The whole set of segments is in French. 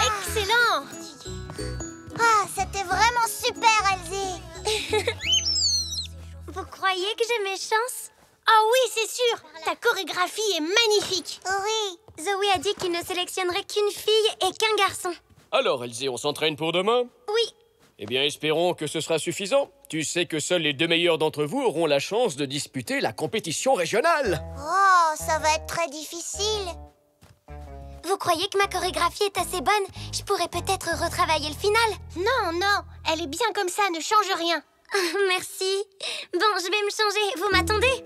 Excellent! Ah, c'était vraiment super, Elsie. Vous croyez que j'ai mes chances? Ah oui, c'est sûr! Ta chorégraphie est magnifique! Oui. Zoé a dit qu'il ne sélectionnerait qu'une fille et qu'un garçon. Alors, Elsie, on s'entraîne pour demain? Oui. Eh bien, espérons que ce sera suffisant. Tu sais que seuls les 2 meilleurs d'entre vous auront la chance de disputer la compétition régionale. Oh, ça va être très difficile. Vous croyez que ma chorégraphie est assez bonne? Je pourrais peut-être retravailler le final. Non, non, elle est bien comme ça, ne change rien. Merci. Bon, je vais me changer. Vous m'attendez?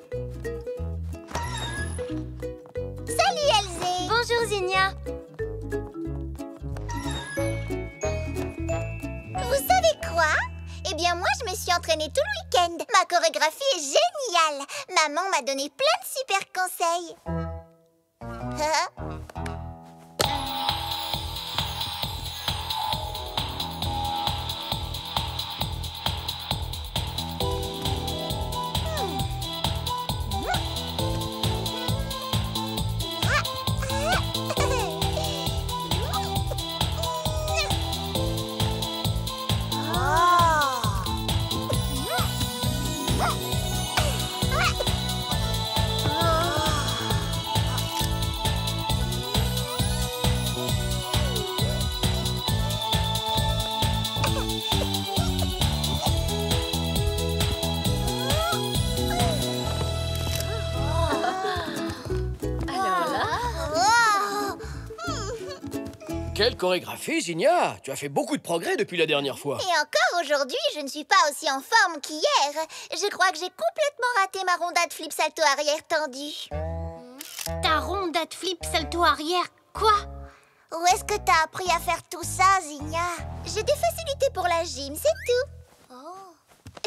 Salut, Elsie. Bonjour, Zinnia. Vous savez quoi? Eh bien, moi, je me suis entraînée tout le week-end. Ma chorégraphie est géniale. Maman m'a donné plein de super conseils. Quelle chorégraphie, Zinnia! Tu as fait beaucoup de progrès depuis la dernière fois. Et encore aujourd'hui, je ne suis pas aussi en forme qu'hier. Je crois que j'ai complètement raté ma rondade flip salto arrière tendue. Ta rondade flip salto arrière, quoi? Où est-ce que t'as appris à faire tout ça, Zinnia? J'ai des facilités pour la gym, c'est tout. Oh.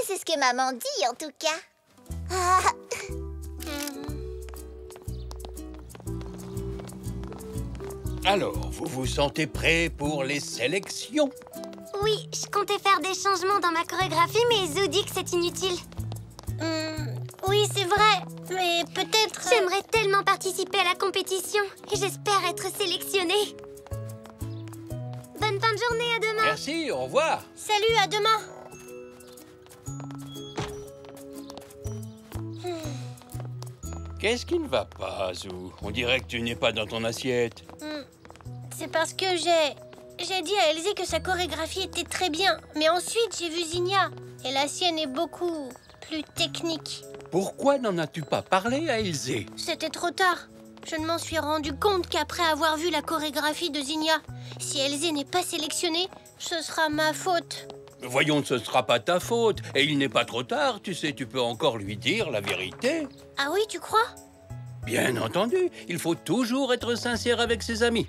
C'est ce que maman dit, en tout cas. Ah. Alors, vous vous sentez prêts pour les sélections? Oui, je comptais faire des changements dans ma chorégraphie, mais Zo dit que c'est inutile. Oui, c'est vrai, mais peut-être... J'aimerais tellement participer à la compétition et j'espère être sélectionnée. Bonne fin de journée, à demain. Merci, au revoir. Salut, à demain. Qu'est-ce qui ne va pas, Zou? On dirait que tu n'es pas dans ton assiette. C'est parce que j'ai dit à Elsie que sa chorégraphie était très bien. Mais ensuite, j'ai vu Zinnia. Et la sienne est beaucoup plus technique. Pourquoi n'en as-tu pas parlé à Elsie? C'était trop tard. Je ne m'en suis rendu compte qu'après avoir vu la chorégraphie de Zinnia. Si Elsie n'est pas sélectionnée, ce sera ma faute. Voyons, ce ne sera pas ta faute. Et il n'est pas trop tard, tu sais, tu peux encore lui dire la vérité. Ah oui, tu crois? Bien entendu, il faut toujours être sincère avec ses amis.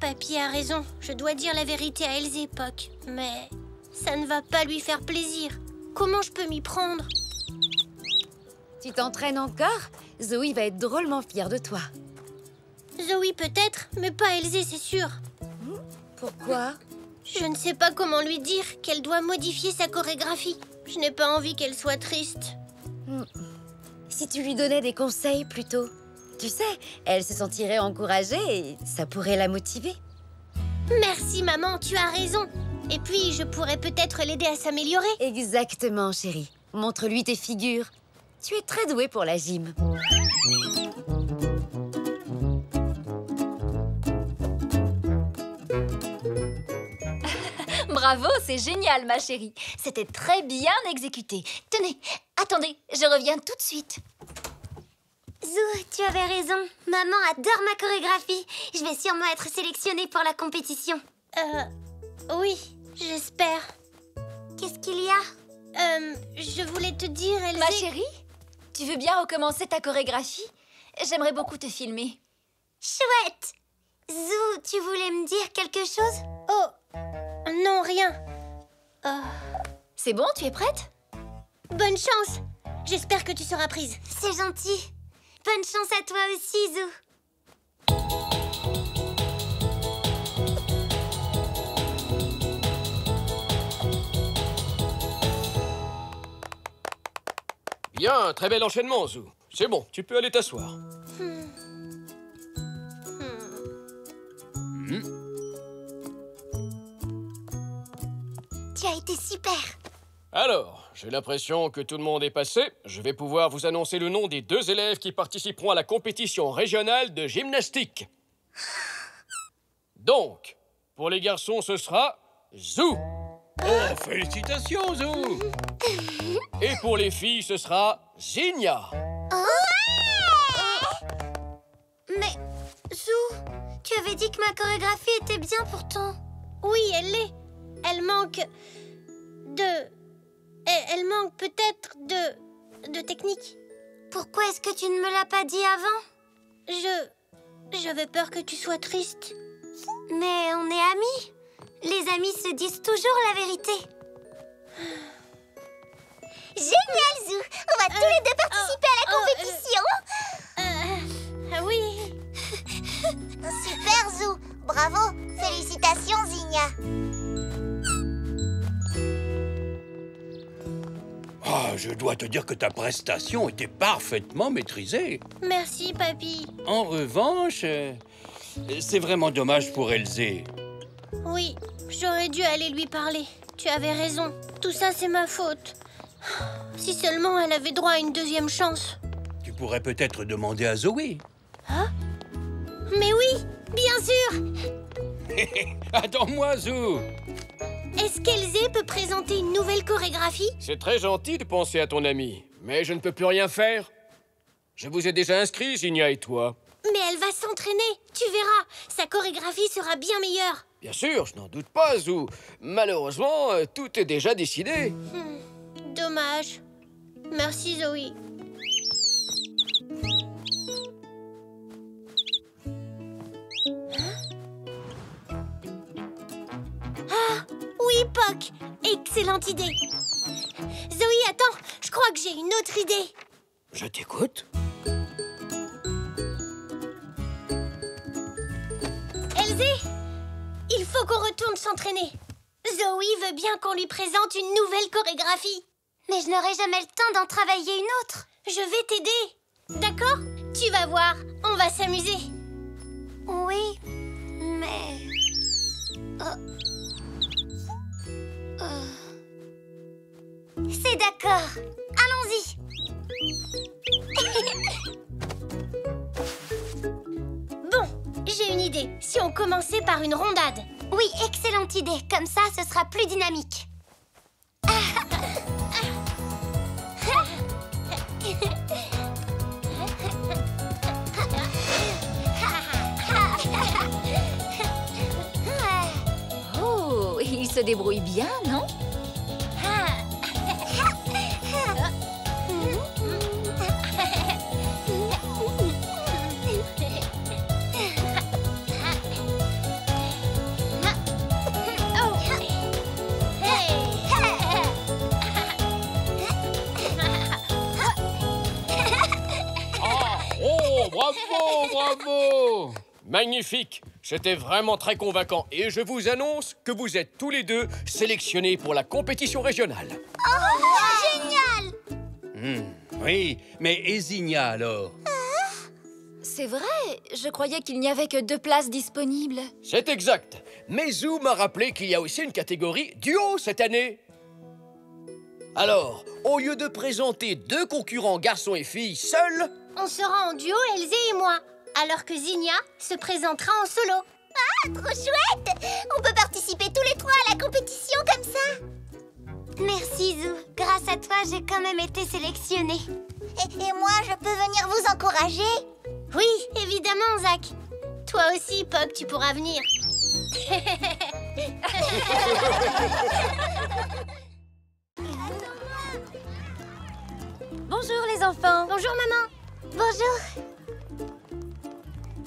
Papy a raison, je dois dire la vérité à Elsie, Puck. Mais ça ne va pas lui faire plaisir. Comment je peux m'y prendre? Tu t'entraînes encore? Zoé va être drôlement fière de toi. Zoé peut-être, mais pas Elsie, c'est sûr. Pourquoi? Je ne sais pas comment lui dire qu'elle doit modifier sa chorégraphie. Je n'ai pas envie qu'elle soit triste. Si tu lui donnais des conseils plutôt. Tu sais, elle se sentirait encouragée et ça pourrait la motiver. Merci maman, tu as raison. Et puis, je pourrais peut-être l'aider à s'améliorer. Exactement, chérie. Montre-lui tes figures. Tu es très douée pour la gym. Bravo, c'est génial, ma chérie. C'était très bien exécuté. Tenez, attendez, je reviens tout de suite. Zou, tu avais raison. Maman adore ma chorégraphie. Je vais sûrement être sélectionnée pour la compétition. Oui, j'espère. Qu'est-ce qu'il y a? Je voulais te dire, Elsie... Ma chérie, tu veux bien recommencer ta chorégraphie? J'aimerais beaucoup te filmer. Chouette! Zou, tu voulais me dire quelque chose? Oh, non, rien. C'est bon, tu es prête? Bonne chance! J'espère que tu seras prise. C'est gentil. Bonne chance à toi aussi, Zou. Bien, très bel enchaînement, Zou. C'est bon, tu peux aller t'asseoir. Tu as été super. Alors, j'ai l'impression que tout le monde est passé. Je vais pouvoir vous annoncer le nom des 2 élèves qui participeront à la compétition régionale de gymnastique. Donc, pour les garçons, ce sera Zou. Oh, félicitations, Zou. Et pour les filles, ce sera Zinnia. Mais, Zou, tu avais dit que ma chorégraphie était bien pourtant. Oui, elle l'est. Elle manque Elle manque peut-être de technique. Pourquoi est-ce que tu ne me l'as pas dit avant? J'avais peur que tu sois triste. Mais on est amis. Les amis se disent toujours la vérité. Génial, Zou. On va tous les deux participer à la compétition. Oui. Super, Zou. Bravo. Félicitations, Zinnia. Ah, je dois te dire que ta prestation était parfaitement maîtrisée. Merci, papy. En revanche, c'est vraiment dommage pour Elzé. Oui, j'aurais dû aller lui parler. Tu avais raison. Tout ça, c'est ma faute. Si seulement elle avait droit à une deuxième chance. Tu pourrais peut-être demander à Zoé. Mais oui, bien sûr. Attends-moi, Zou. Est-ce qu'Elzé peut présenter une nouvelle chorégraphie? C'est très gentil de penser à ton ami, mais je ne peux plus rien faire. Je vous ai déjà inscrit, Zinnia et toi. Mais elle va s'entraîner. Tu verras, sa chorégraphie sera bien meilleure. Bien sûr, je n'en doute pas, Zou. Malheureusement, tout est déjà décidé. Dommage. Merci, Zoé. Ah, oui, Poc. Excellente idée. Zoé, attends, je crois que j'ai une autre idée. Je t'écoute. Elzé, il faut qu'on retourne s'entraîner. Zoé veut bien qu'on lui présente une nouvelle chorégraphie. Mais je n'aurai jamais le temps d'en travailler une autre. Je vais t'aider. D'accord? Tu vas voir, on va s'amuser. Oui, mais... C'est d'accord. Allons-y. Bon, j'ai une idée. Si on commençait par une rondade. Oui, excellente idée. Comme ça, ce sera plus dynamique. Oh, il se débrouille bien, non? Oh, bravo, bravo! Magnifique! C'était vraiment très convaincant. Et je vous annonce que vous êtes tous les deux sélectionnés pour la compétition régionale. Génial! Oui, mais et Zinnia alors? C'est vrai, je croyais qu'il n'y avait que 2 places disponibles. C'est exact. Mais Zou m'a rappelé qu'il y a aussi une catégorie duo cette année. Alors, au lieu de présenter 2 concurrents garçons et filles seuls, On sera en duo, Elzé et moi. Alors que Zinnia se présentera en solo. Ah, trop chouette! On peut participer tous les 3 à la compétition comme ça. Merci, Zou. Grâce à toi, j'ai quand même été sélectionnée. Et moi, je peux venir vous encourager? Oui, évidemment, Zach. Toi aussi, Pog, tu pourras venir. Bonjour les enfants. Bonjour, maman. Bonjour.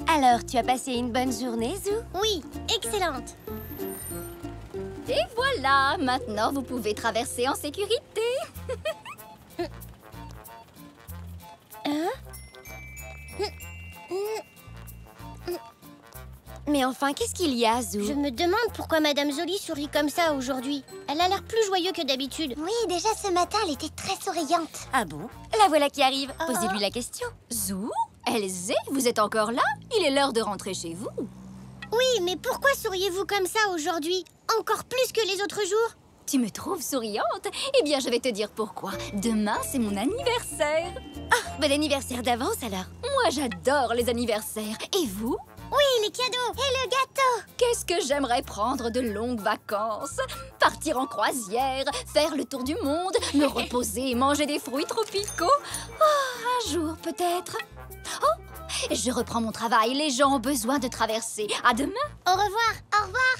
Alors, tu as passé une bonne journée, Zou? Oui, excellente. Et voilà, maintenant vous pouvez traverser en sécurité. Mais enfin, qu'est-ce qu'il y a, Zou? Je me demande pourquoi Madame Zoli sourit comme ça aujourd'hui. Elle a l'air plus joyeuse que d'habitude. Oui, déjà ce matin, elle était très souriante. Ah bon? La voilà qui arrive. Oh. Posez-lui la question. Zou, Elzé, vous êtes encore là? Il est l'heure de rentrer chez vous. Oui, mais pourquoi souriez-vous comme ça aujourd'hui? Encore plus que les autres jours? Tu me trouves souriante? Eh bien, je vais te dire pourquoi. Demain, c'est mon anniversaire. Bon anniversaire d'avance, alors. Moi, j'adore les anniversaires. Et vous? Oui, les cadeaux! Et le gâteau! Qu'est-ce que j'aimerais prendre de longues vacances, partir en croisière, faire le tour du monde, me reposer et manger des fruits tropicaux. Oh, un jour peut-être. Oh, je reprends mon travail, les gens ont besoin de traverser. À demain. Au revoir! Au revoir!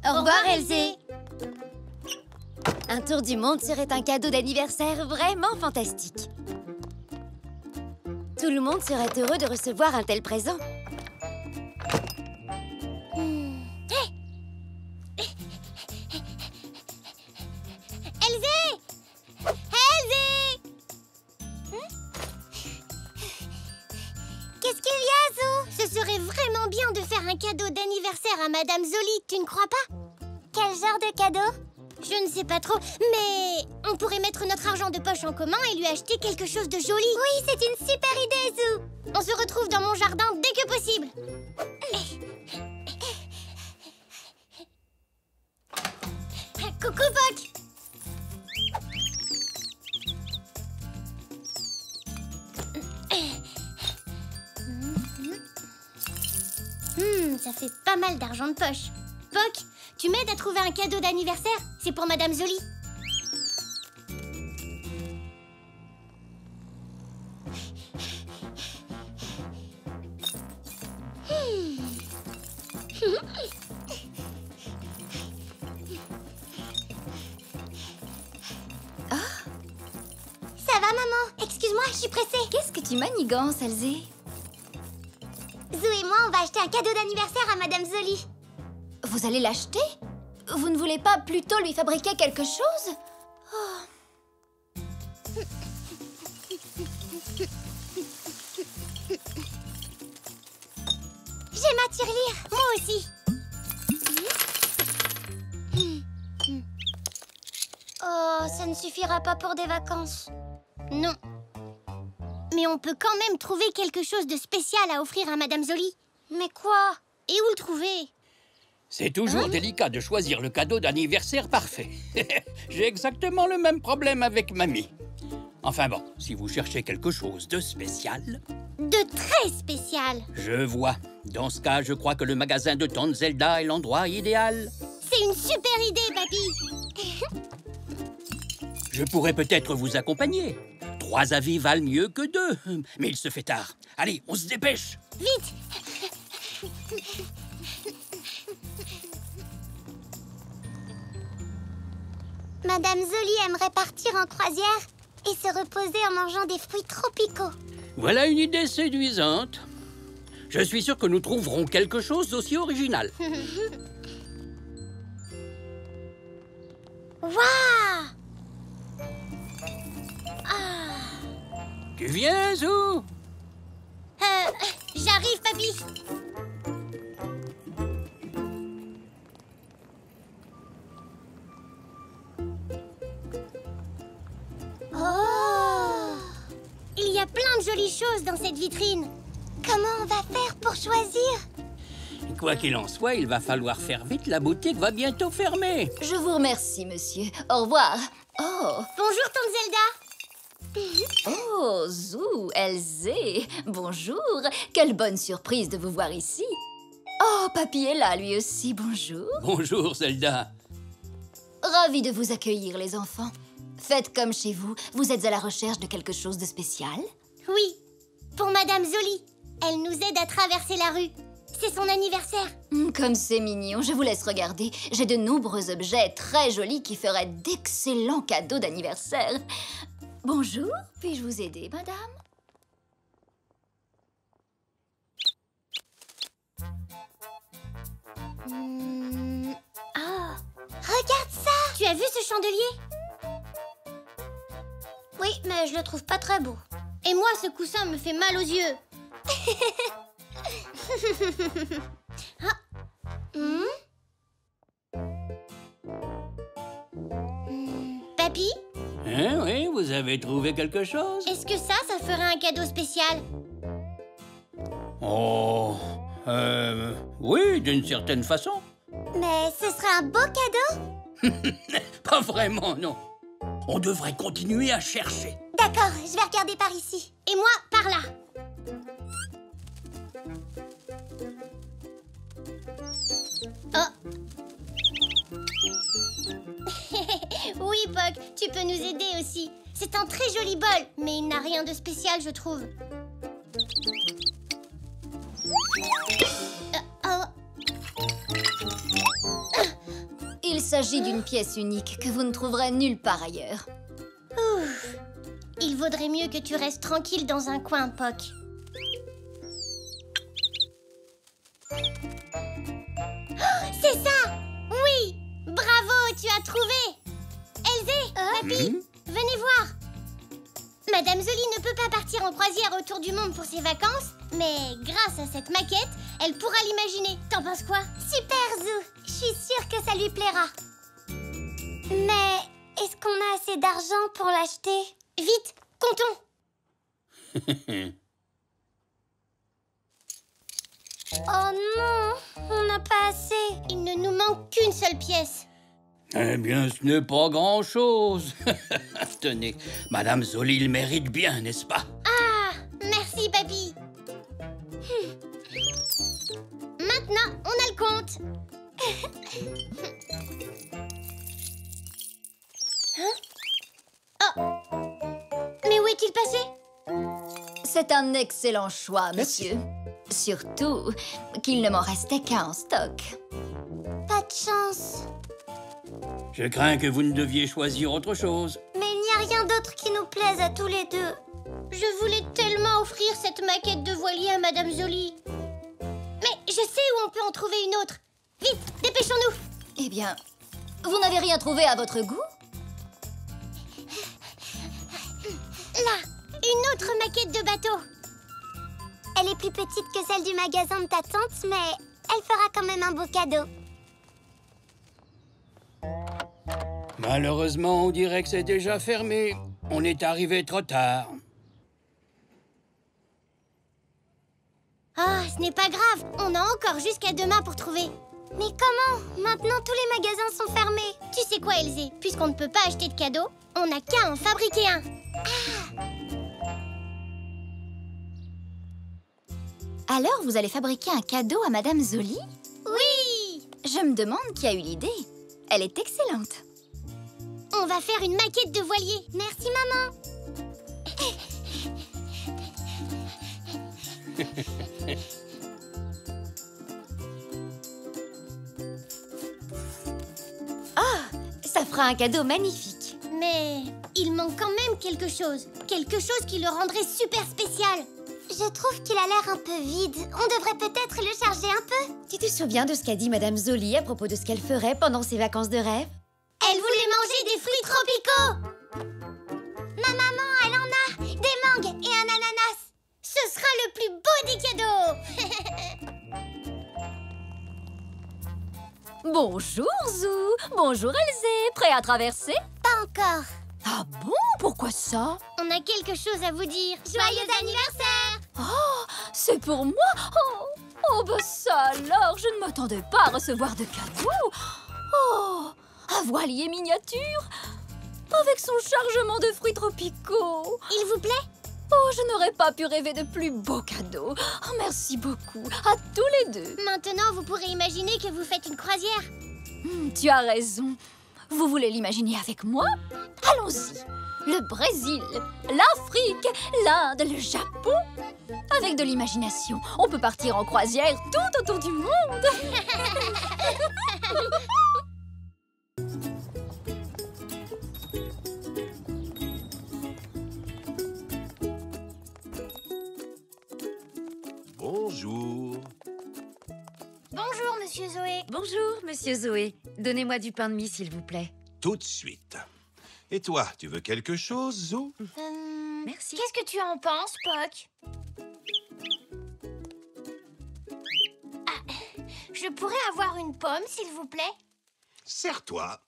Au revoir, Elzé. Un tour du monde serait un cadeau d'anniversaire vraiment fantastique. Tout le monde serait heureux de recevoir un tel présent. Elzé! Elzé! Qu'est-ce qu'il y a, Zou? Ce serait vraiment bien de faire un cadeau d'anniversaire à Madame Zoli, tu ne crois pas? Quel genre de cadeau? Je ne sais pas trop, mais on pourrait mettre notre argent de poche en commun et lui acheter quelque chose de joli. Oui, c'est une super idée, Zou! On se retrouve dans mon jardin dès que possible. Coucou, Poc! Ça fait pas mal d'argent de poche. Poc, tu m'aides à trouver un cadeau d'anniversaire? C'est pour Madame Zoli. Ça va, maman? Excuse-moi, je suis pressée. Qu'est-ce que tu manigances, Elzé? Zou et moi, on va acheter un cadeau d'anniversaire à Madame Zoli. Vous allez l'acheter? Vous ne voulez pas plutôt lui fabriquer quelque chose? J'ai ma tirelire. Moi aussi. Oh, ça ne suffira pas pour des vacances. Non. Mais on peut quand même trouver quelque chose de spécial à offrir à Madame Zoli. Mais quoi? Et où le trouver? C'est toujours délicat de choisir le cadeau d'anniversaire parfait. J'ai exactement le même problème avec mamie. Enfin bon, si vous cherchez quelque chose de spécial... De très spécial. Je vois. Dans ce cas, je crois que le magasin de Tante Zelda est l'endroit idéal. C'est une super idée, papy. Je pourrais peut-être vous accompagner. 3 avis valent mieux que 2. Mais il se fait tard. Allez, on se dépêche. Vite. Madame Zoli aimerait partir en croisière et se reposer en mangeant des fruits tropicaux. Voilà une idée séduisante. Je suis sûr que nous trouverons quelque chose d'aussi original. Waouh! Tu viens, Zou? J'arrive, papy. Oh! Il y a plein de jolies choses dans cette vitrine. Comment on va faire pour choisir? Quoi qu'il en soit, il va falloir faire vite. La boutique va bientôt fermer. Je vous remercie, monsieur. Au revoir. Oh, Bonjour, Tante Zelda. oh, Zou, Elzé. Bonjour. Quelle bonne surprise de vous voir ici. Oh, papy est là, lui aussi. Bonjour. Bonjour, Zelda. Ravi de vous accueillir, les enfants. Faites comme chez vous. Vous êtes à la recherche de quelque chose de spécial? Oui, pour Madame Zoli. Elle nous aide à traverser la rue. C'est son anniversaire. Comme c'est mignon. Je vous laisse regarder. J'ai de nombreux objets très jolis qui feraient d'excellents cadeaux d'anniversaire. Bonjour. Puis-je vous aider, madame? Ah, Regarde ça! tu as vu ce chandelier? Oui, mais je le trouve pas très beau. Et moi, ce coussin me fait mal aux yeux. Papy, Hein, oui, vous avez trouvé quelque chose? est-ce que ça ferait un cadeau spécial? Oh, oui, d'une certaine façon. Mais ce serait un beau cadeau? Pas vraiment, non. On devrait continuer à chercher. D'accord, je vais regarder par ici. Et moi, par là. Oh. Oui, Puck, tu peux nous aider aussi. C'est un très joli bol, mais il n'a rien de spécial, je trouve. Il s'agit d'une pièce unique que vous ne trouverez nulle part ailleurs. Ouf. Il vaudrait mieux que tu restes tranquille dans un coin, Puck. Oh, c'est ça! Oui! Bravo, tu as trouvé! Elzé, Papy, venez voir! Madame Zoli ne peut pas partir en croisière autour du monde pour ses vacances, mais grâce à cette maquette, elle pourra l'imaginer. T'en penses quoi? Super, Zou. Je suis sûre que ça lui plaira. Mais est-ce qu'on a assez d'argent pour l'acheter? Vite, comptons! Oh non, on n'a pas assez. Il ne nous manque qu'une seule pièce. Eh bien, ce n'est pas grand-chose. Tenez, Madame Zoli le mérite bien, n'est-ce pas? Ah, merci, Papy. Maintenant, on a le compte. Hein? Oh. Mais où est-il passé? C'est un excellent choix, monsieur. Surtout qu'il ne m'en restait qu'un en stock. Pas de chance. Je crains que vous ne deviez choisir autre chose. Mais il n'y a rien d'autre qui nous plaise à tous les deux. Je voulais tellement offrir cette maquette de voilier à Madame Zoli. Mais je sais où on peut en trouver une autre. Vite, dépêchons-nous. Eh bien, vous n'avez rien trouvé à votre goût? Là, une autre maquette de bateau. Elle est plus petite que celle du magasin de ta tante, mais elle fera quand même un beau cadeau. Malheureusement, on dirait que c'est déjà fermé. On est arrivé trop tard. Ah, ce n'est pas grave. On a encore jusqu'à demain pour trouver. Mais comment? Maintenant, tous les magasins sont fermés. Tu sais quoi, Elzé? Puisqu'on ne peut pas acheter de cadeaux, on n'a qu'à en fabriquer un. Alors, vous allez fabriquer un cadeau à Madame Zoli? Oui! Je me demande qui a eu l'idée. Elle est excellente. On va faire une maquette de voilier. Merci, maman. Ça fera un cadeau magnifique. Mais il manque quand même quelque chose. Quelque chose qui le rendrait super spécial. Je trouve qu'il a l'air un peu vide. On devrait peut-être le charger un peu. Tu te souviens de ce qu'a dit Madame Zoli à propos de ce qu'elle ferait pendant ses vacances de rêve? Elle voulait manger des fruits tropicaux. Ma maman, elle en a. Des mangues et un ananas. Ce sera le plus beau des cadeaux. Bonjour, Zou. Bonjour, Elzé. Prêt à traverser? Pas encore. Ah bon? Pourquoi ça? On a quelque chose à vous dire. Joyeux anniversaire. Oh, c'est pour moi? Oh, bah ça alors, je ne m'attendais pas à recevoir de cadeaux. Oh, un voilier miniature avec son chargement de fruits tropicaux. Il vous plaît? Oh, je n'aurais pas pu rêver de plus beau cadeau. Oh, merci beaucoup, à tous les deux. Maintenant, vous pourrez imaginer que vous faites une croisière. Tu as raison. Vous voulez l'imaginer avec moi? Allons-y. Le Brésil, l'Afrique, l'Inde, le Japon. Avec de l'imagination, on peut partir en croisière tout autour du monde. Bonjour. Bonjour, Monsieur Zoé. Bonjour, Monsieur Zoé. Donnez-moi du pain de mie, s'il vous plaît. Tout de suite. Et toi, tu veux quelque chose, Zou? Merci. Qu'est-ce que tu en penses, Poc? Ah, je pourrais avoir une pomme, s'il vous plaît? Serre-toi.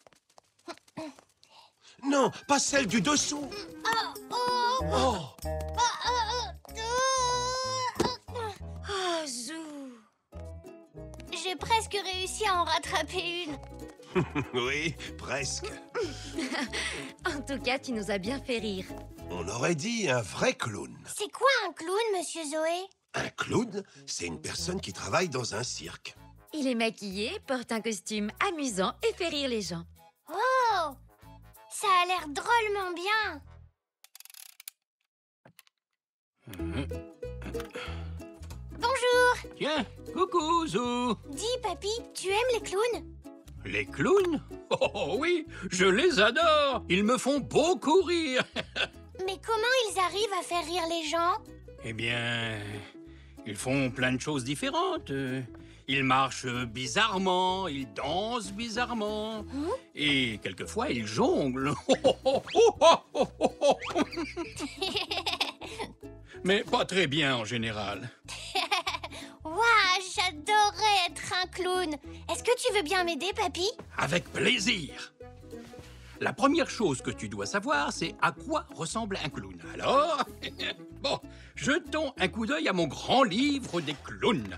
Non, pas celle du dessous. Oh. Oh, Zou. J'ai presque réussi à en rattraper une. Oui, presque. En tout cas, tu nous as bien fait rire. On aurait dit un vrai clown. C'est quoi un clown, Monsieur Zoé? Un clown, c'est une personne qui travaille dans un cirque. Il est maquillé, porte un costume amusant et fait rire les gens. Oh! Ça a l'air drôlement bien. Bonjour! Tiens, coucou, Zou. Dis, papy, tu aimes les clowns? Les clowns? Oh oui, je les adore. Ils me font beaucoup rire. Mais comment ils arrivent à faire rire les gens? Eh bien, ils font plein de choses différentes. Ils marchent bizarrement, ils dansent bizarrement. Et quelquefois, ils jonglent. Mais pas très bien en général. Waouh, j'adorerais être un clown. Est-ce que tu veux bien m'aider, papy? Avec plaisir. La première chose que tu dois savoir, c'est à quoi ressemble un clown. Alors, bon, jetons un coup d'œil à mon grand livre des clowns.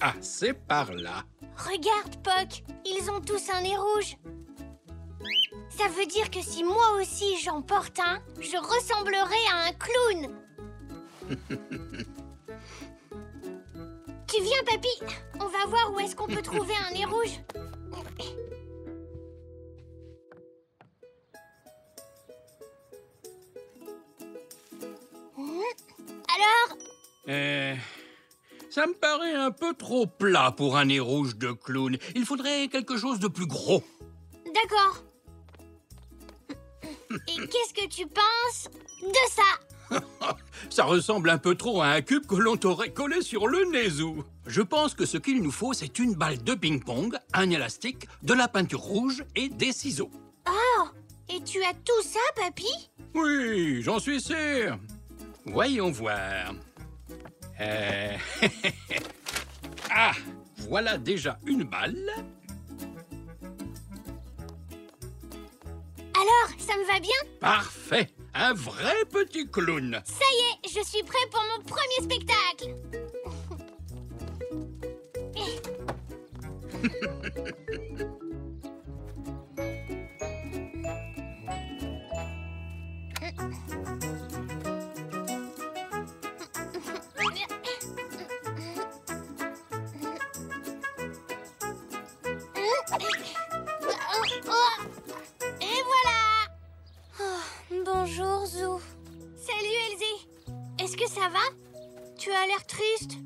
Ah, c'est par là. Regarde, Poc, ils ont tous un nez rouge. Ça veut dire que si moi aussi j'en porte un, je ressemblerai à un clown. Tu viens, papy? On va voir où est-ce qu'on peut trouver un nez rouge. Alors? Ça me paraît un peu trop plat pour un nez rouge de clown. Il faudrait quelque chose de plus gros. D'accord. Et qu'est-ce que tu penses de ça? Ça ressemble un peu trop à un cube que l'on t'aurait collé sur le nez, Zou. Je pense que ce qu'il nous faut, c'est une balle de ping-pong, un élastique, de la peinture rouge et des ciseaux. Oh! Et tu as tout ça, papy? Oui, j'en suis sûr. Voyons voir. Ah, voilà déjà une balle. Alors, ça me va bien? Parfait, un vrai petit clown. Ça y est, je suis prêt pour mon premier spectacle. Et voilà! Bonjour, Zou. Salut, Elsie. Est-ce que ça va? Tu as l'air triste.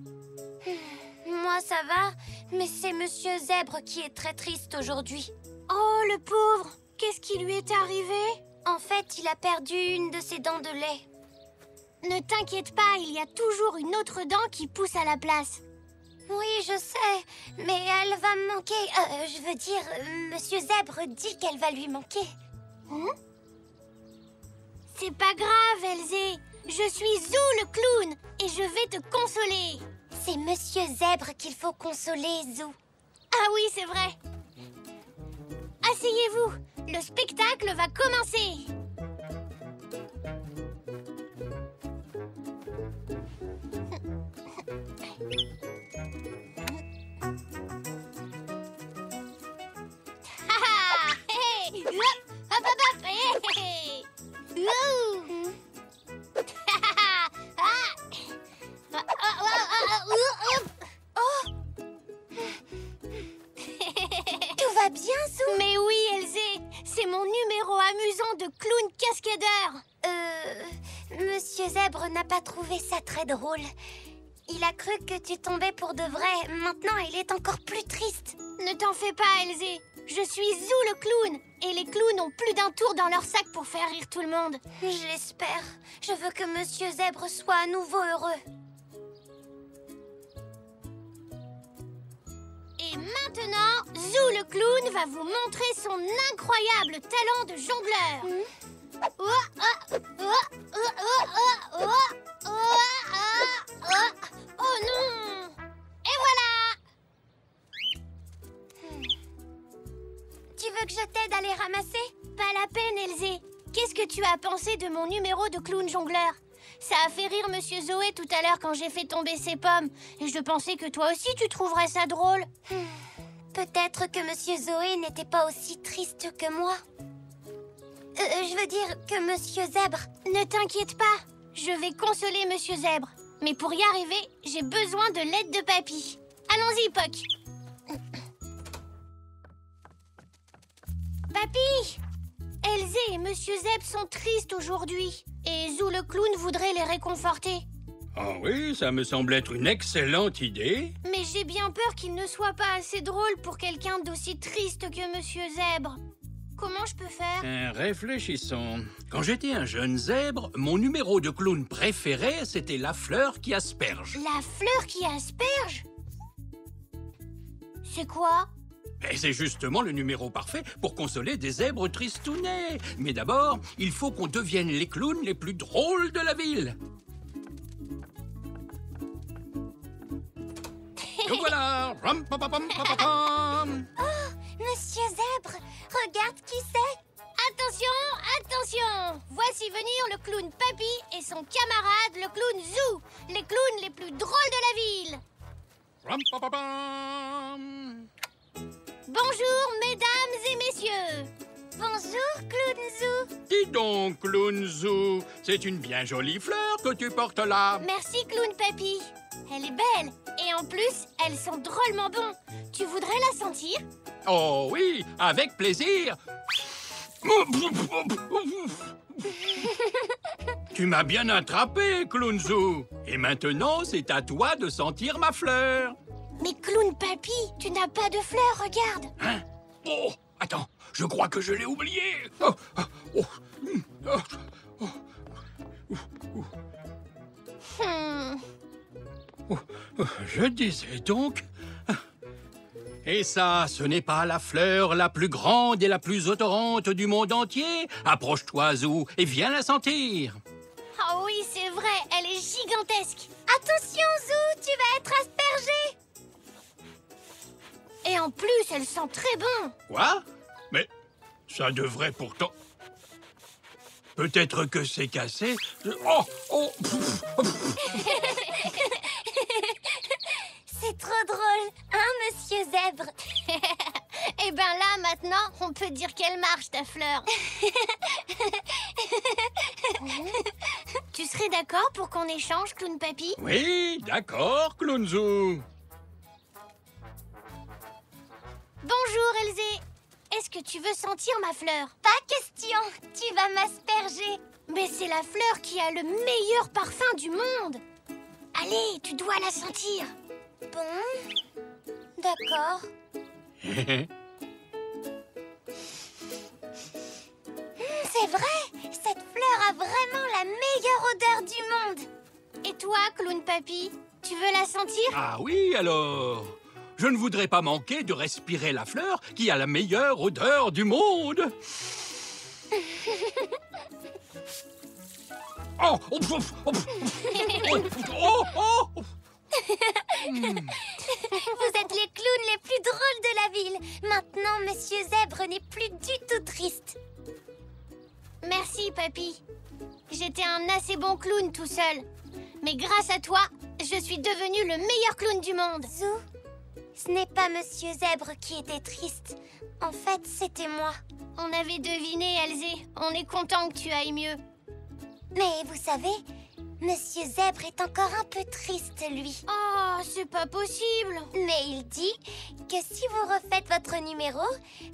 Moi, ça va, mais c'est Monsieur Zèbre qui est très triste aujourd'hui. Oh, le pauvre! Qu'est-ce qui lui est arrivé? En fait, il a perdu une de ses dents de lait. Ne t'inquiète pas, il y a toujours une autre dent qui pousse à la place. Oui, je sais, mais elle va me manquer. Je veux dire, Monsieur Zèbre dit qu'elle va lui manquer. C'est pas grave, Elsie. Je suis Zou le clown et je vais te consoler. C'est Monsieur Zèbre qu'il faut consoler, Zou. Ah oui, c'est vrai. Asseyez-vous, le spectacle va commencer. Tout va bien, Zou? Mais oui, Elsie, c'est mon numéro amusant de clown cascadeur. Monsieur Zèbre n'a pas trouvé ça très drôle. Il a cru que tu tombais pour de vrai. Maintenant, il est encore plus triste. Ne t'en fais pas, Elsie. Je suis Zou le clown. Et les clowns ont plus d'un tour dans leur sac pour faire rire tout le monde. Je l'espère. Je veux que Monsieur Zèbre soit à nouveau heureux. Et maintenant, Zou le clown va vous montrer son incroyable talent de jongleur. Oh non! Et voilà! Tu veux que je t'aide à les ramasser? Pas la peine, Elzé. Qu'est-ce que tu as pensé de mon numéro de clown jongleur? Ça a fait rire Monsieur Zoé tout à l'heure quand j'ai fait tomber ses pommes. Et je pensais que toi aussi tu trouverais ça drôle. Peut-être que Monsieur Zoé n'était pas aussi triste que moi. Je veux dire que Monsieur Zèbre. Ne t'inquiète pas, je vais consoler Monsieur Zèbre. Mais pour y arriver, j'ai besoin de l'aide de Papy. Allons-y, Poc. Papy! Elzé et Monsieur Zèbre sont tristes aujourd'hui. Et Zou le clown voudrait les réconforter. Ah oui, ça me semble être une excellente idée. Mais j'ai bien peur qu'il ne soit pas assez drôle pour quelqu'un d'aussi triste que Monsieur Zèbre. Comment je peux faire? Réfléchissons. Quand j'étais un jeune zèbre, mon numéro de clown préféré, c'était la fleur qui asperge. La fleur qui asperge? C'est quoi? Et c'est justement le numéro parfait pour consoler des zèbres tristounets. Mais d'abord, il faut qu'on devienne les clowns les plus drôles de la ville. Donc voilà. Ram, pam, pam, pam, pam, pam. Oh, Monsieur Zèbre, regarde qui c'est. Attention, attention! Voici venir le clown Papy et son camarade, le clown Zou, les clowns les plus drôles de la ville. Ram, pam, pam, pam. Bonjour, mesdames et messieurs. Bonjour, Clown Zou. Dis donc, Clown Zou, c'est une bien jolie fleur que tu portes là. Merci, clown Papy. Elle est belle et en plus, elles sont drôlement bon. Tu voudrais la sentir? Oh oui, avec plaisir. Tu m'as bien attrapé, Clown Zou. Et maintenant, c'est à toi de sentir ma fleur. Mais clown Papy, tu n'as pas de fleurs, regarde. Hein? Oh, attends, je crois que je l'ai oublié. Oh, oh, oh, oh, oh. Je disais donc... Et ça, ce n'est pas la fleur la plus grande et la plus odorante du monde entier? Approche-toi, Zou, et viens la sentir. Oh oui, c'est vrai, elle est gigantesque. Attention, Zou, tu vas être aspergé. Et en plus, elle sent très bon. Quoi? Mais ça devrait pourtant... Peut-être que c'est cassé. Oh, oh. C'est trop drôle, hein, Monsieur Zèbre? Eh ben là, maintenant, on peut dire qu'elle marche, ta fleur. Tu serais d'accord pour qu'on échange, Clown Papy? Oui, d'accord, Clown Zou. Bonjour, Elzé. Est-ce que tu veux sentir ma fleur? Pas question, tu vas m'asperger. Mais c'est la fleur qui a le meilleur parfum du monde. Allez, tu dois la sentir. Bon, d'accord. C'est vrai, cette fleur a vraiment la meilleure odeur du monde. Et toi, Clown Papy, tu veux la sentir? Ah oui, alors. Je ne voudrais pas manquer de respirer la fleur qui a la meilleure odeur du monde. Oh, oh, oh, oh, oh, oh, oh. Vous êtes les clowns les plus drôles de la ville. Maintenant, Monsieur Zèbre n'est plus du tout triste. Merci, Papy. J'étais un assez bon clown tout seul. Mais grâce à toi, je suis devenu le meilleur clown du monde. Zou, ce n'est pas Monsieur Zèbre qui était triste. En fait, c'était moi. On avait deviné, Elzé. On est content que tu ailles mieux. Mais vous savez, Monsieur Zèbre est encore un peu triste, lui. Oh, c'est pas possible. Mais il dit que si vous refaites votre numéro,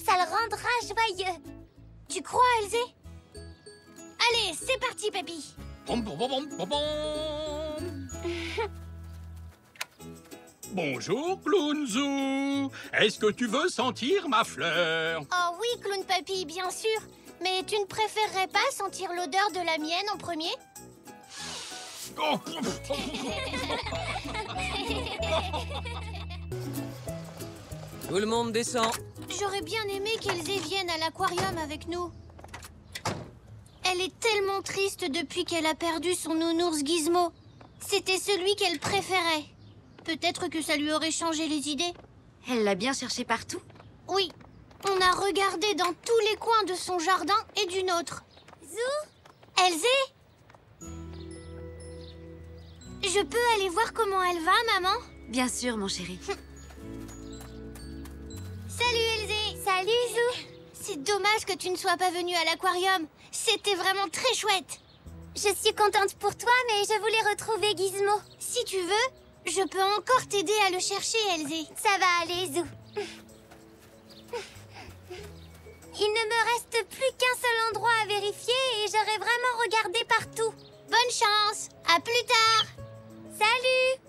ça le rendra joyeux. Tu crois, Elzé? Allez, c'est parti, Papy. Bonjour, Clown Zou. Est-ce que tu veux sentir ma fleur? Oh oui, Clown Papy, bien sûr. Mais tu ne préférerais pas sentir l'odeur de la mienne en premier? Tout le monde descend. J'aurais bien aimé qu'Elzé vienne à l'aquarium avec nous. Elle est tellement triste depuis qu'elle a perdu son nounours Gizmo. C'était celui qu'elle préférait. Peut-être que ça lui aurait changé les idées. Elle l'a bien cherché partout? Oui. On a regardé dans tous les coins de son jardin et du nôtre. Zou? Elzé? Je peux aller voir comment elle va, maman? Bien sûr, mon chéri. Salut, Elzé! Salut, Zou. C'est dommage que tu ne sois pas venue à l'aquarium. C'était vraiment très chouette. Je suis contente pour toi, mais je voulais retrouver Gizmo. Si tu veux, je peux encore t'aider à le chercher, Elzé. Ça va aller, Zou. Il ne me reste plus qu'un seul endroit à vérifier et j'aurais vraiment regardé partout. Bonne chance! À plus tard! Salut!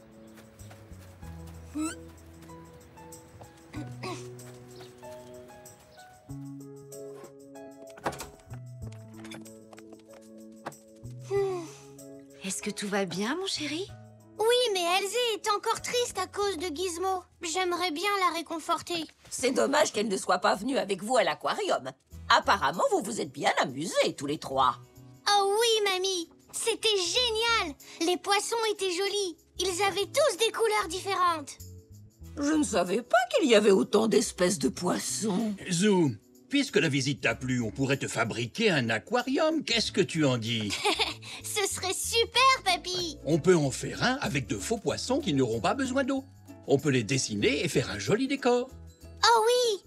Est-ce que tout va bien, mon chéri? Oui, mais Elzé est encore triste à cause de Gizmo. J'aimerais bien la réconforter. C'est dommage qu'elle ne soit pas venue avec vous à l'aquarium. Apparemment, vous vous êtes bien amusés, tous les trois. Oh oui, mamie! C'était génial! Les poissons étaient jolis. Ils avaient tous des couleurs différentes. Je ne savais pas qu'il y avait autant d'espèces de poissons. Zou, puisque la visite t'a plu, on pourrait te fabriquer un aquarium. Qu'est-ce que tu en dis? Ce serait super, papy! On peut en faire un avec de faux poissons qui n'auront pas besoin d'eau. On peut les dessiner et faire un joli décor. Oh oui!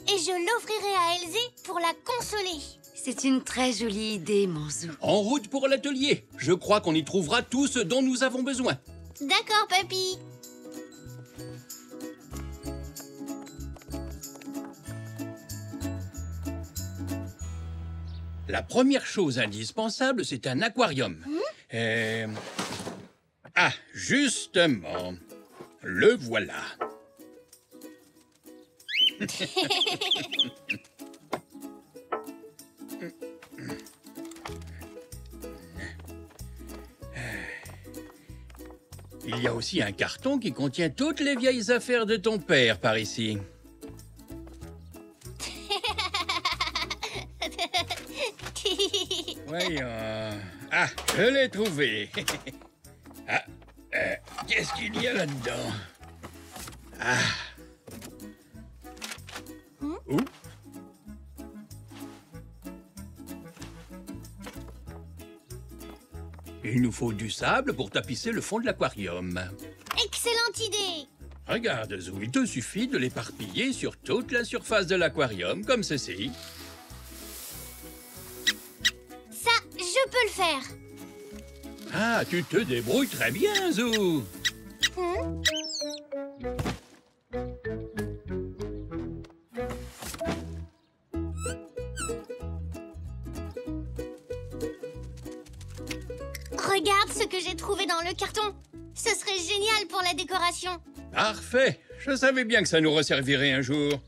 Et je l'offrirai à Elzé pour la consoler. C'est une très jolie idée, mon Zou. En route pour l'atelier. Je crois qu'on y trouvera tout ce dont nous avons besoin. D'accord, papy. La première chose indispensable, c'est un aquarium. Ah, justement. Le voilà. Il y a aussi un carton qui contient toutes les vieilles affaires de ton père par ici. Voyons. Ah, je l'ai trouvé. Ah, qu'est-ce qu'il y a là-dedans? Ah. Ouh. Il nous faut du sable pour tapisser le fond de l'aquarium. Excellente idée! Regarde, Zou, il te suffit de l'éparpiller sur toute la surface de l'aquarium, comme ceci. Ça, je peux le faire. Ah, tu te débrouilles très bien, Zou. Regarde ce que j'ai trouvé dans le carton. Ce serait génial pour la décoration. Parfait. Je savais bien que ça nous resservirait un jour.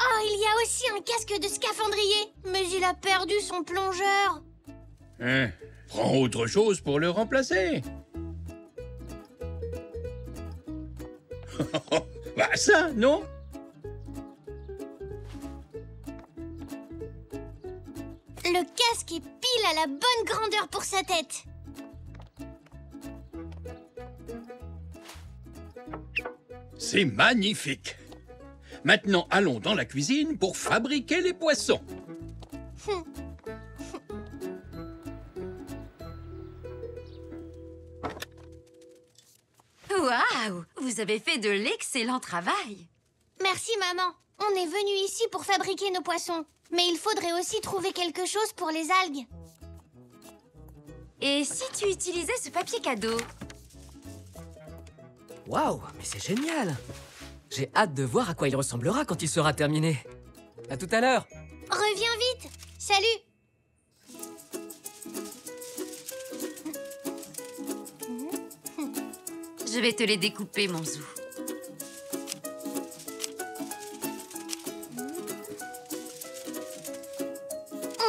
Oh, il y a aussi un casque de scaphandrier. Mais il a perdu son plongeur. Hein, prends autre chose pour le remplacer. Bah ça, non? Le casque est pile à la bonne grandeur pour sa tête. C'est magnifique. Maintenant, allons dans la cuisine pour fabriquer les poissons. Waouh! Vous avez fait de l'excellent travail. Merci, maman. On est venu ici pour fabriquer nos poissons. Mais il faudrait aussi trouver quelque chose pour les algues. Et si tu utilisais ce papier cadeau? Waouh, mais c'est génial! J'ai hâte de voir à quoi il ressemblera quand il sera terminé. À tout à l'heure! Reviens vite! Salut! Je vais te les découper, mon Zou.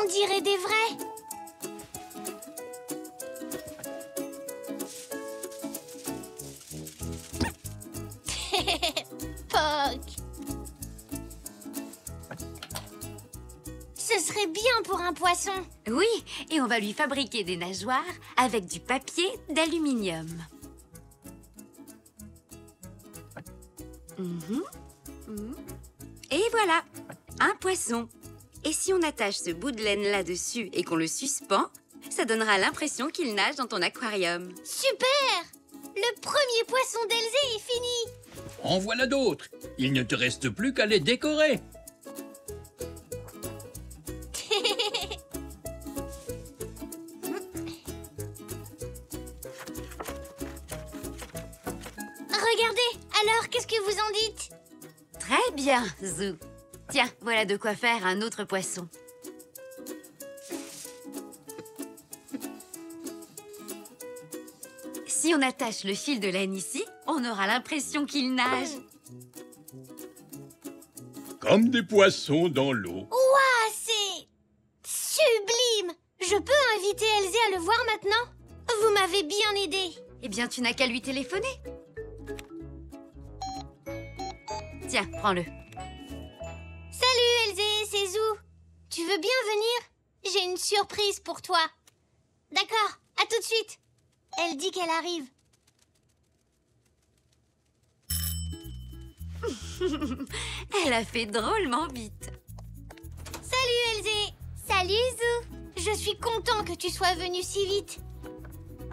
On dirait des vrais. Pas bien pour un poisson. Oui, et on va lui fabriquer des nageoires avec du papier d'aluminium. Et voilà, un poisson. Et si on attache ce bout de laine là-dessus et qu'on le suspend, ça donnera l'impression qu'il nage dans ton aquarium. Super! Le premier poisson d'Elzé est fini. En voilà d'autres. Il ne te reste plus qu'à les décorer. Regardez, alors qu'est-ce que vous en dites? Très bien, Zou. Tiens, voilà de quoi faire un autre poisson. Si on attache le fil de laine ici, on aura l'impression qu'il nage. Comme des poissons dans l'eau. Ouah, c'est sublime! Je peux inviter Elzé à le voir maintenant? Vous m'avez bien aidé. Eh bien, tu n'as qu'à lui téléphoner. Tiens, prends-le. Salut Elzé, c'est Zou. Tu veux bien venir? J'ai une surprise pour toi. D'accord, à tout de suite. Elle dit qu'elle arrive. Elle a fait drôlement vite. Salut Elzé. Salut, Zou. Je suis content que tu sois venu si vite.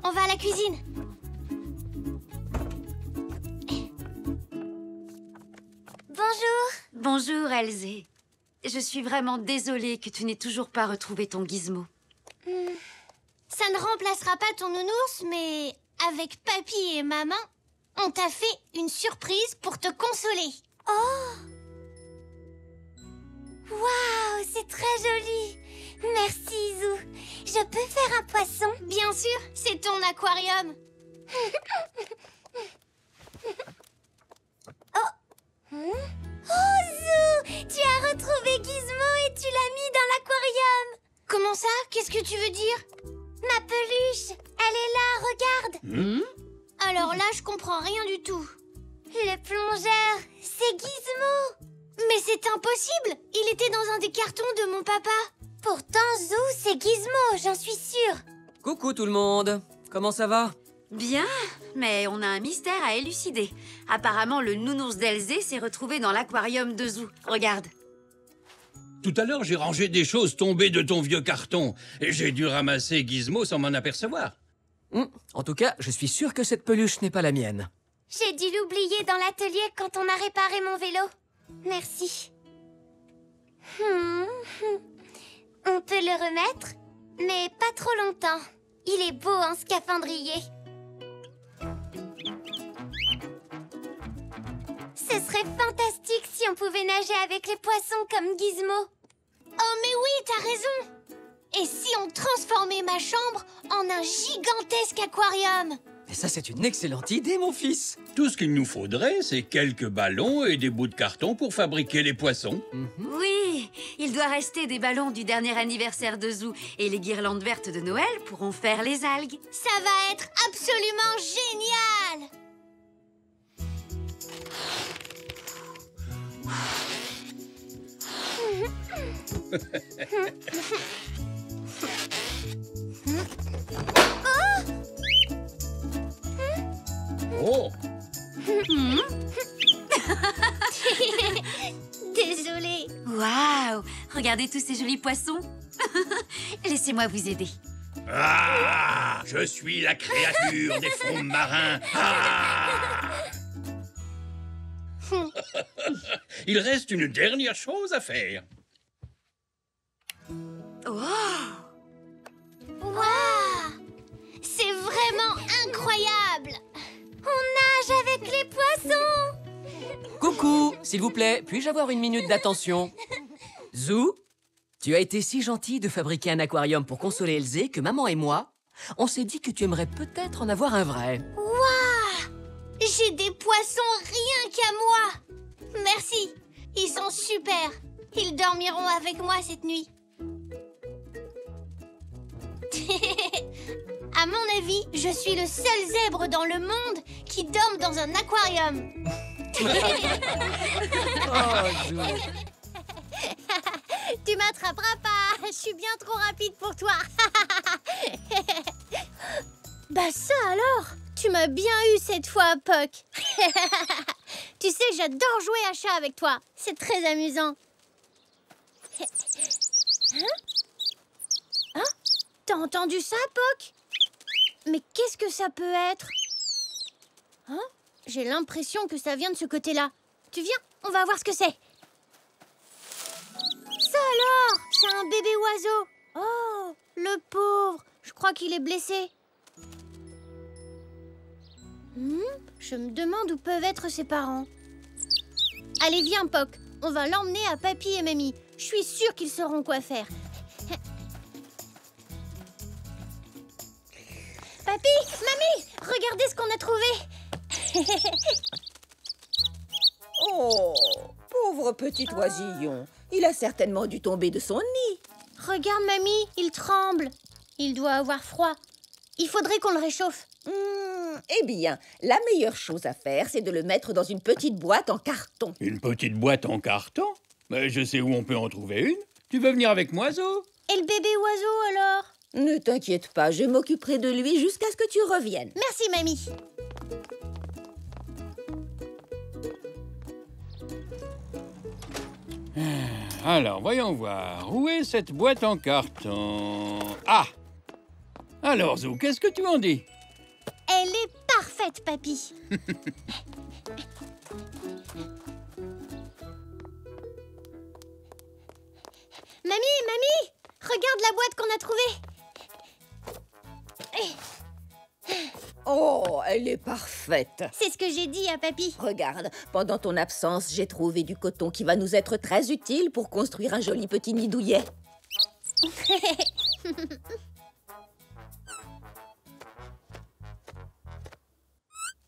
On va à la cuisine. Bonjour. Bonjour, Elzé. Je suis vraiment désolée que tu n'aies toujours pas retrouvé ton gizmo. Ça ne remplacera pas ton nounours, mais avec papy et maman, on t'a fait une surprise pour te consoler. Oh! Waouh, c'est très joli. Merci, Zou. Je peux faire un poisson? Bien sûr, c'est ton aquarium. Oh, Zou! Tu as retrouvé Gizmo et tu l'as mis dans l'aquarium. Comment ça? Qu'est-ce que tu veux dire? Ma peluche, elle est là, regarde. Alors là, je comprends rien du tout. Le plongeur, c'est Gizmo. Mais c'est impossible! Il était dans un des cartons de mon papa. Pourtant, Zou, c'est Gizmo, j'en suis sûre. Coucou tout le monde. Comment ça va? Bien, mais on a un mystère à élucider. Apparemment, le nounours d'Elzé s'est retrouvé dans l'aquarium de Zou. Regarde. Tout à l'heure, j'ai rangé des choses tombées de ton vieux carton. Et j'ai dû ramasser Gizmo sans m'en apercevoir. En tout cas, je suis sûr que cette peluche n'est pas la mienne. J'ai dû l'oublier dans l'atelier quand on a réparé mon vélo. Merci. On peut le remettre, mais pas trop longtemps. Il est beau en scaphandrier. Ce serait fantastique si on pouvait nager avec les poissons comme Gizmo. Oh mais oui, t'as raison! Et si on transformait ma chambre en un gigantesque aquarium? Et ça, c'est une excellente idée, mon fils. Tout ce qu'il nous faudrait, c'est quelques ballons et des bouts de carton pour fabriquer les poissons. Oui, il doit rester des ballons du dernier anniversaire de Zou. Et les guirlandes vertes de Noël pourront faire les algues. Ça va être absolument génial! Oh! Désolée. Waouh! Regardez tous ces jolis poissons. Laissez-moi vous aider. Ah! Je suis la créature des fonds marins. Ah! Il reste une dernière chose à faire. Wow! Waouh! C'est vraiment incroyable! On nage avec les poissons. Coucou, s'il vous plaît, puis-je avoir une minute d'attention? Zou, tu as été si gentil de fabriquer un aquarium pour consoler Elzé que maman et moi, on s'est dit que tu aimerais peut-être en avoir un vrai. Waouh! J'ai des poissons rien qu'à moi! Merci! Ils sont super! Ils dormiront avec moi cette nuit. À mon avis, je suis le seul zèbre dans le monde qui dorme dans un aquarium. Oh, Zou. Tu m'attraperas pas. Je suis bien trop rapide pour toi. Bah ça alors! Tu m'as bien eu cette fois, Puck. Tu sais, j'adore jouer à chat avec toi. C'est très amusant. Hein? T'as entendu ça, Puck? Mais qu'est-ce que ça peut être? Hein? J'ai l'impression que ça vient de ce côté-là. Tu viens? On va voir ce que c'est. Ça alors! C'est un bébé oiseau. Oh, le pauvre. Je crois qu'il est blessé. Je me demande où peuvent être ses parents. Allez, viens, Puck. On va l'emmener à Papy et Mamie. Je suis sûre qu'ils sauront quoi faire. Papy, Mamie, regardez ce qu'on a trouvé. Oh, pauvre petit oisillon. Il a certainement dû tomber de son nid. Regarde, Mamie, il tremble. Il doit avoir froid. Il faudrait qu'on le réchauffe. Eh bien, la meilleure chose à faire, c'est de le mettre dans une petite boîte en carton. Une petite boîte en carton? Mais je sais où on peut en trouver une. Tu veux venir avec moi, Zo? Et le bébé oiseau, alors? Ne t'inquiète pas, je m'occuperai de lui jusqu'à ce que tu reviennes. Merci, Mamie. Alors, voyons voir. Où est cette boîte en carton? Ah! Alors, Zo, qu'est-ce que tu en dis? Elle est parfaite, Papy. Mamie, regarde la boîte qu'on a trouvée. Oh, elle est parfaite. C'est ce que j'ai dit à Papy. Regarde, pendant ton absence, j'ai trouvé du coton qui va nous être très utile pour construire un joli petit nid douillet.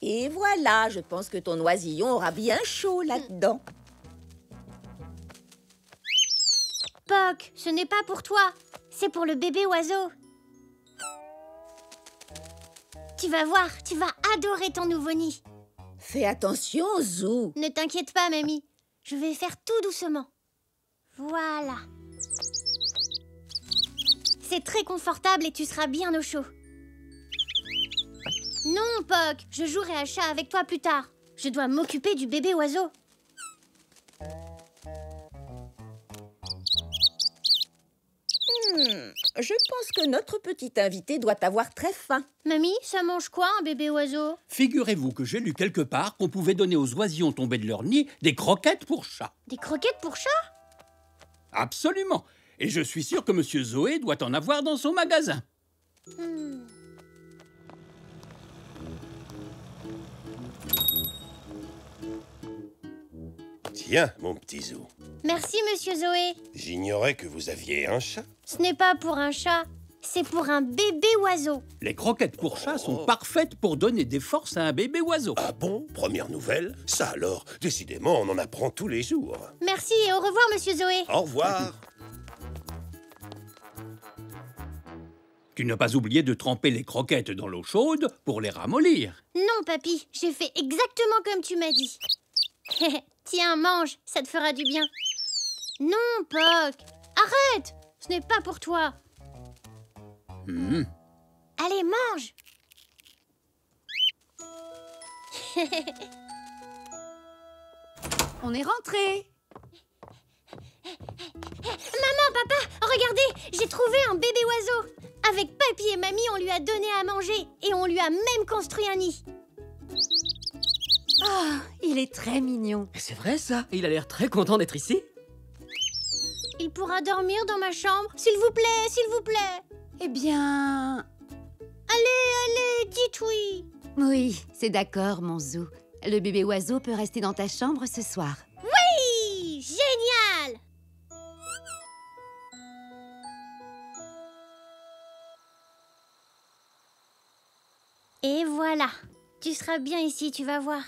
Et voilà, je pense que ton oisillon aura bien chaud là-dedans. Puck, ce n'est pas pour toi. C'est pour le bébé oiseau. Tu vas voir, tu vas adorer ton nouveau nid. Fais attention, Zou. Ne t'inquiète pas, Mamie. Je vais faire tout doucement. Voilà. C'est très confortable et tu seras bien au chaud. Non, Puck, je jouerai à chat avec toi plus tard. Je dois m'occuper du bébé oiseau. Je pense que notre petit invité doit avoir très faim. Mamie, ça mange quoi, un bébé oiseau? Figurez-vous que j'ai lu quelque part qu'on pouvait donner aux oisillons tombés de leur nid des croquettes pour chat. Des croquettes pour chat? Absolument. Et je suis sûr que Monsieur Zoé doit en avoir dans son magasin. Tiens, mon petit Zou. Merci, Monsieur Zoé. J'ignorais que vous aviez un chat. Ce n'est pas pour un chat, c'est pour un bébé oiseau. Les croquettes pour chat sont parfaites pour donner des forces à un bébé oiseau. Ah bon? Première nouvelle? Ça alors, décidément, on en apprend tous les jours. Merci et au revoir, Monsieur Zoé. Au revoir. Tu n'as pas oublié de tremper les croquettes dans l'eau chaude pour les ramollir. Non, Papy, j'ai fait exactement comme tu m'as dit. Tiens, mange, ça te fera du bien. Non, Puck, arrête, ce n'est pas pour toi. Allez, mange. On est rentré. Maman, papa, regardez, j'ai trouvé un bébé oiseau. Avec Papy et Mamie, on lui a donné à manger et on lui a même construit un nid. Ah, il est très mignon. C'est vrai ça? Il a l'air très content d'être ici. Il pourra dormir dans ma chambre, s'il vous plaît, s'il vous plaît. Eh bien... Allez, dites oui. Oui, c'est d'accord, mon Zou. Le bébé oiseau peut rester dans ta chambre ce soir. Oui, génial. Et voilà, tu seras bien ici, tu vas voir.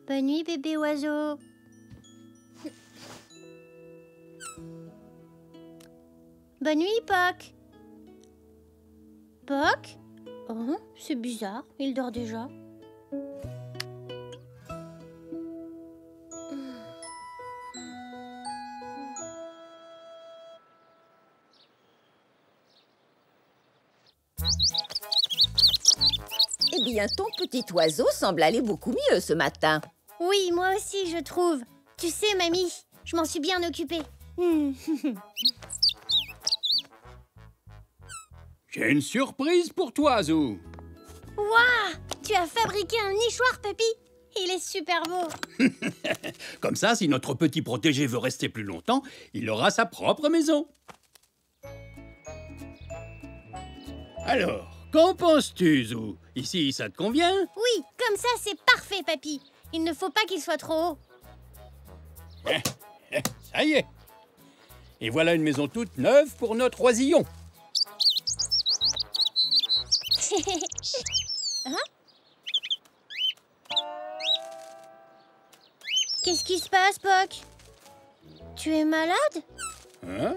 Bonne nuit, bébé oiseau. Bonne nuit, Puck. Puck? Oh, c'est bizarre, il dort déjà. Eh bien, ton petit oiseau semble aller beaucoup mieux ce matin. Oui, moi aussi, je trouve. Tu sais, mamie, je m'en suis bien occupée. J'ai une surprise pour toi, Zou. Waouh! Tu as fabriqué un nichoir, papy? Il est super beau. Comme ça, si notre petit protégé veut rester plus longtemps, il aura sa propre maison. Alors, qu'en penses-tu, Zou? Ici, ça te convient? Oui, comme ça, c'est parfait, papy. Il ne faut pas qu'il soit trop haut. Ça y est. Et voilà une maison toute neuve pour notre oisillon. Hein? Qu'est-ce qui se passe, Poc? Tu es malade? Hein?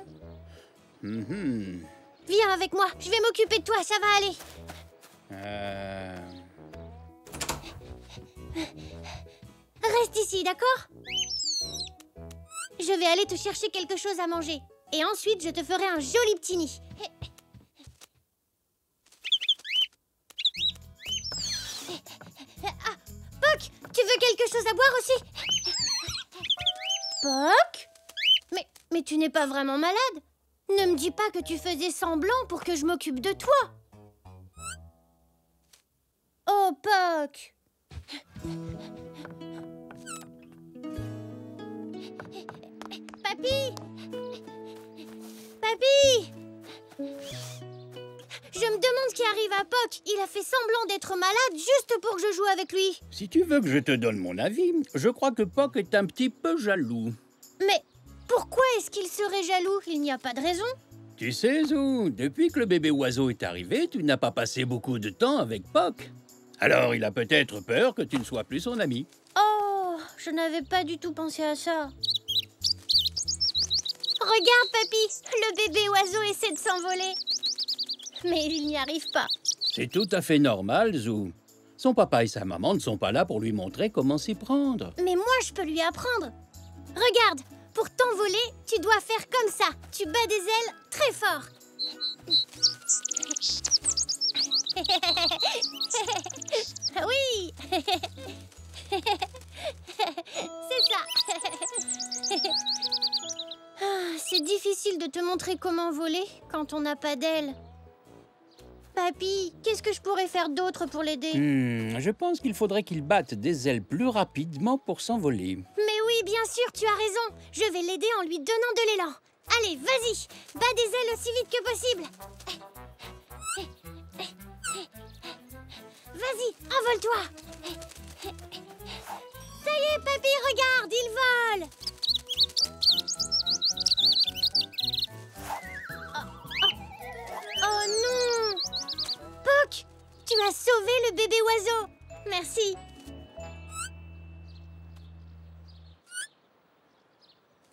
Viens avec moi, je vais m'occuper de toi, ça va aller. Reste ici, d'accord? Je vais aller te chercher quelque chose à manger. Et ensuite, je te ferai un joli petit nid. Ah, Poc, tu veux quelque chose à boire aussi? Poc? Mais tu n'es pas vraiment malade? Ne me dis pas que tu faisais semblant pour que je m'occupe de toi. Oh, Poc! Papy! Papy! Je me demande ce qui arrive à Poc. Il a fait semblant d'être malade juste pour que je joue avec lui. Si tu veux que je te donne mon avis, je crois que Poc est un petit peu jaloux. Mais pourquoi est-ce qu'il serait jaloux? Il n'y a pas de raison. Tu sais, Zou, depuis que le bébé oiseau est arrivé, tu n'as pas passé beaucoup de temps avec Poc. Alors, il a peut-être peur que tu ne sois plus son ami. Oh, je n'avais pas du tout pensé à ça. Regarde, papy, le bébé oiseau essaie de s'envoler. Mais il n'y arrive pas. C'est tout à fait normal, Zou. Son papa et sa maman ne sont pas là pour lui montrer comment s'y prendre. Mais moi, je peux lui apprendre. Regarde, pour t'envoler, tu dois faire comme ça. Tu bats des ailes très fort. Oui. C'est ça. C'est difficile de te montrer comment voler quand on n'a pas d'ailes. Papy, qu'est-ce que je pourrais faire d'autre pour l'aider? Je pense qu'il faudrait qu'il batte des ailes plus rapidement pour s'envoler. Mais oui, bien sûr, tu as raison. Je vais l'aider en lui donnant de l'élan. Allez, vas-y, bats des ailes aussi vite que possible. Vas-y, envole-toi. Ça y est, papy, regarde, il vole. Oh non! Poc, tu as sauvé le bébé oiseau. Merci.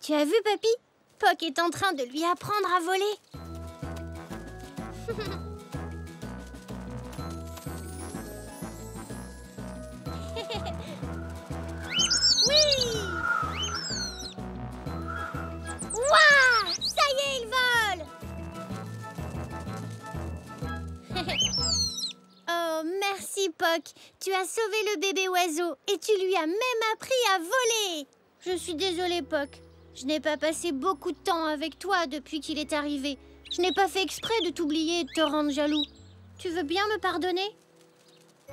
Tu as vu, papy? Poc est en train de lui apprendre à voler. Oui! Waouh! Ça y est, il vole! Oh, merci, Poc. Tu as sauvé le bébé oiseau et tu lui as même appris à voler. Je suis désolée, Poc. Je n'ai pas passé beaucoup de temps avec toi depuis qu'il est arrivé. Je n'ai pas fait exprès de t'oublier et de te rendre jaloux. Tu veux bien me pardonner?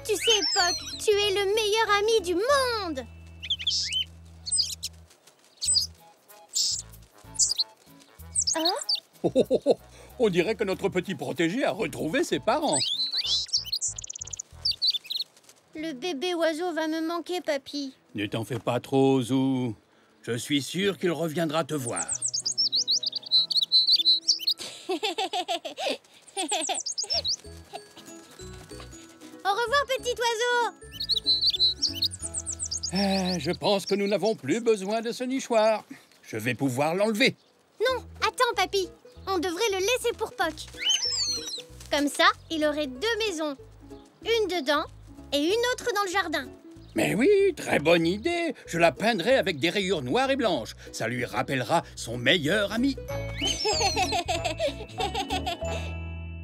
Tu sais, Poc, tu es le meilleur ami du monde! Hein? Oh, on dirait que notre petit protégé a retrouvé ses parents. Le bébé oiseau va me manquer, papy. Ne t'en fais pas trop, Zou. Je suis sûr qu'il reviendra te voir. Au revoir, petit oiseau. Je pense que nous n'avons plus besoin de ce nichoir. Je vais pouvoir l'enlever. Non, attends, papy. On devrait le laisser pour Poc. Comme ça, il aurait 2 maisons. Une dedans et une autre dans le jardin. Mais oui, très bonne idée. Je la peindrai avec des rayures noires et blanches. Ça lui rappellera son meilleur ami.